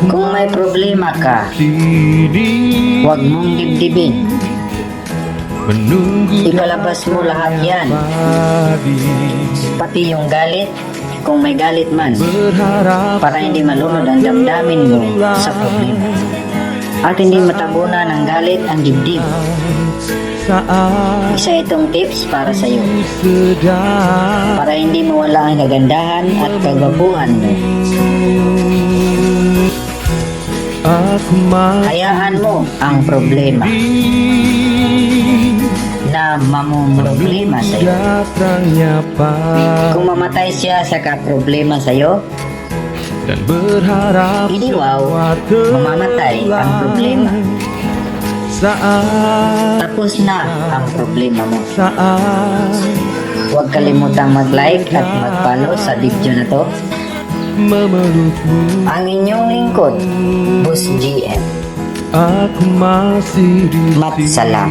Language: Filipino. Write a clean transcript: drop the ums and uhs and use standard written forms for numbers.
Kung may problema ka, huwag mong dibdibin. Ipalabas mo lahat yan. Pati yung galit, kung may galit man, para hindi malunod ang damdamin mo sa problema. At hindi matabunan ng galit ang dibdib. Isa itong tips para sa iyo, para hindi mawala ang kagandahan at kagwapuhan mo. Hayaan mo ang problema na mamumroblema sa iyo. Kung mamatay siya sa kaproblema sa iyo, hindi wow, mamamatay ang problema. Tapos na ang problema mo. Huwag kalimutang mag-like at mag-follow sa video na to. Ang inyong lingkod, Boss GM. Mat salam.